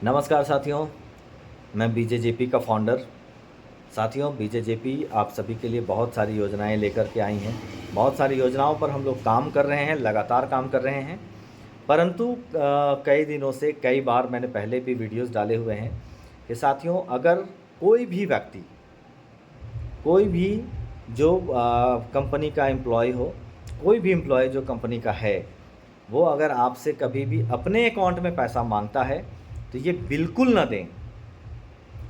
नमस्कार साथियों, मैं बीजेजेपी का फाउंडर। साथियों, बीजेजेपी आप सभी के लिए बहुत सारी योजनाएं लेकर के आई हैं। बहुत सारी योजनाओं पर हम लोग काम कर रहे हैं, लगातार काम कर रहे हैं। परंतु कई दिनों से कई बार मैंने पहले भी वीडियोस डाले हुए हैं कि साथियों, अगर कोई भी व्यक्ति, कोई भी जो कंपनी का एम्प्लॉय हो, कोई भी एम्प्लॉय जो कंपनी का है, वो अगर आपसे कभी भी अपने अकाउंट में पैसा मांगता है तो ये बिल्कुल ना दें।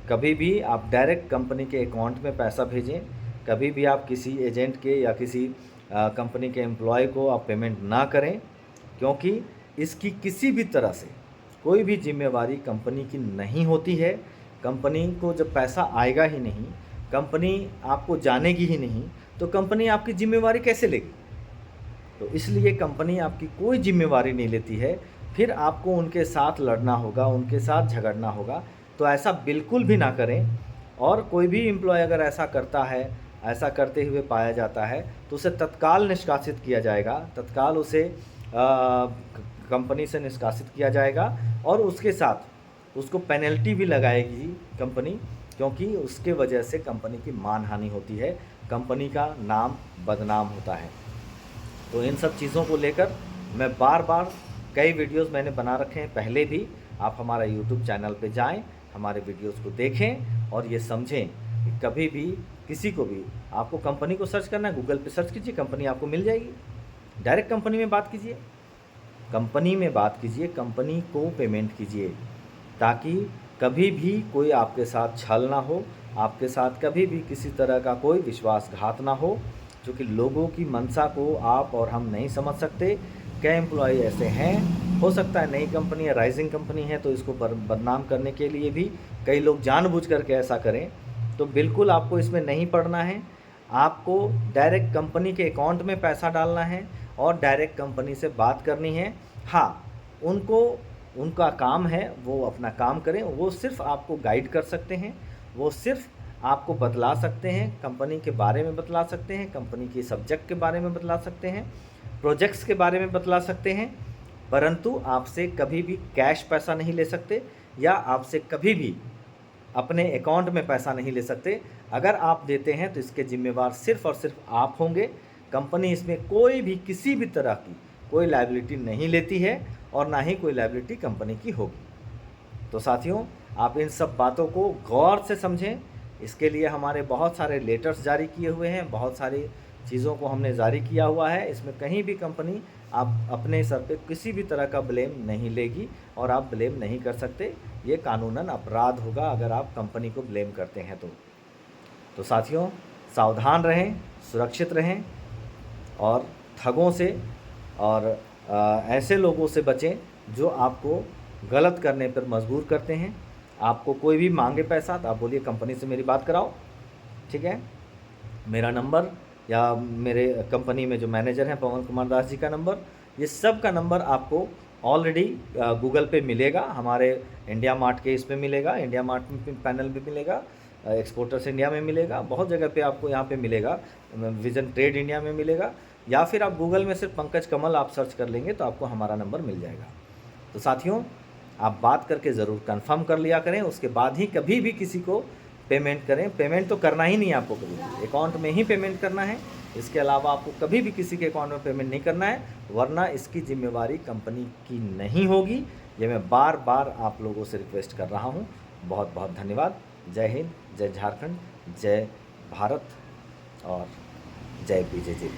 कभी भी आप डायरेक्ट कंपनी के अकाउंट में पैसा भेजें। कभी भी आप किसी एजेंट के या किसी कंपनी के एम्प्लॉय को आप पेमेंट ना करें, क्योंकि इसकी किसी भी तरह से कोई भी जिम्मेवारी कंपनी की नहीं होती है। कंपनी को जब पैसा आएगा ही नहीं, कंपनी आपको जानेगी ही नहीं, तो कंपनी आपकी जिम्मेवारी कैसे लेगी? तो इसलिए कंपनी आपकी कोई जिम्मेवारी नहीं लेती है। फिर आपको उनके साथ लड़ना होगा, उनके साथ झगड़ना होगा। तो ऐसा बिल्कुल भी ना करें। और कोई भी एम्प्लॉय अगर ऐसा करता है, ऐसा करते हुए पाया जाता है, तो उसे तत्काल निष्कासित किया जाएगा। तत्काल उसे कंपनी से निष्कासित किया जाएगा और उसके साथ उसको पेनल्टी भी लगाएगी कंपनी, क्योंकि उसके वजह से कंपनी की मानहानि होती है, कंपनी का नाम बदनाम होता है। तो इन सब चीज़ों को लेकर मैं बार बार कई वीडियोस मैंने बना रखे हैं पहले भी। आप हमारा यूट्यूब चैनल पे जाएं, हमारे वीडियोस को देखें और ये समझें कि कभी भी किसी को भी, आपको कंपनी को सर्च करना है, गूगल पे सर्च कीजिए, कंपनी आपको मिल जाएगी। डायरेक्ट कंपनी में बात कीजिए, कंपनी में बात कीजिए, कंपनी को पेमेंट कीजिए, ताकि कभी भी कोई आपके साथ छल ना हो, आपके साथ कभी भी किसी तरह का कोई विश्वासघात ना हो। क्योंकि लोगों की मंशा को आप और हम नहीं समझ सकते। कई एम्प्लॉय ऐसे हैं, हो सकता है नई कंपनी है, राइजिंग कंपनी है, तो इसको बदनाम करने के लिए भी कई लोग जानबूझ करके ऐसा करें। तो बिल्कुल आपको इसमें नहीं पड़ना है। आपको डायरेक्ट कंपनी के अकाउंट में पैसा डालना है और डायरेक्ट कंपनी से बात करनी है। हाँ, उनको उनका काम है, वो अपना काम करें। वो सिर्फ आपको गाइड कर सकते हैं, वो सिर्फ आपको बतला सकते हैं, कंपनी के बारे में बतला सकते हैं, कंपनी के सब्जेक्ट के बारे में बतला सकते हैं, प्रोजेक्ट्स के बारे में बतला सकते हैं। परंतु आपसे कभी भी कैश पैसा नहीं ले सकते, या आपसे कभी भी अपने अकाउंट में पैसा नहीं ले सकते। अगर आप देते हैं तो इसके जिम्मेवार सिर्फ और सिर्फ आप होंगे। कंपनी इसमें कोई भी किसी भी तरह की कोई लायबिलिटी नहीं लेती है और ना ही कोई लायबिलिटी कंपनी की होगी। तो साथियों, आप इन सब बातों को गौर से समझें। इसके लिए हमारे बहुत सारे लेटर्स जारी किए हुए हैं, बहुत सारी चीज़ों को हमने जारी किया हुआ है। इसमें कहीं भी कंपनी आप अपने सर पे किसी भी तरह का ब्लेम नहीं लेगी और आप ब्लेम नहीं कर सकते। ये कानूनन अपराध होगा अगर आप कंपनी को ब्लेम करते हैं तो साथियों, सावधान रहें, सुरक्षित रहें और ठगों से और ऐसे लोगों से बचें जो आपको गलत करने पर मजबूर करते हैं। आपको कोई भी मांगे पैसा तो आप बोलिए कंपनी से मेरी बात कराओ, ठीक है। मेरा नंबर या मेरे कंपनी में जो मैनेजर हैं पवन कुमार दास जी का नंबर, ये सब का नंबर आपको ऑलरेडी गूगल पे मिलेगा। हमारे इंडिया मार्ट के इस पे मिलेगा, इंडिया मार्ट पैनल भी मिलेगा, एक्सपोर्टर्स इंडिया में मिलेगा, बहुत जगह पे आपको यहाँ पे मिलेगा, विजन ट्रेड इंडिया में मिलेगा। या फिर आप गूगल में सिर्फ पंकज कमल आप सर्च कर लेंगे तो आपको हमारा नंबर मिल जाएगा। तो साथियों, आप बात करके ज़रूर कंफर्म कर लिया करें, उसके बाद ही कभी भी किसी को पेमेंट करें। पेमेंट तो करना ही नहीं है आपको, कभी भी अकाउंट में ही पेमेंट करना है। इसके अलावा आपको कभी भी किसी के अकाउंट में पेमेंट नहीं करना है, वरना इसकी जिम्मेवारी कंपनी की नहीं होगी। ये मैं बार बार आप लोगों से रिक्वेस्ट कर रहा हूँ। बहुत बहुत धन्यवाद। जय हिंद, जय झारखंड, जय भारत और जय बीजेपी।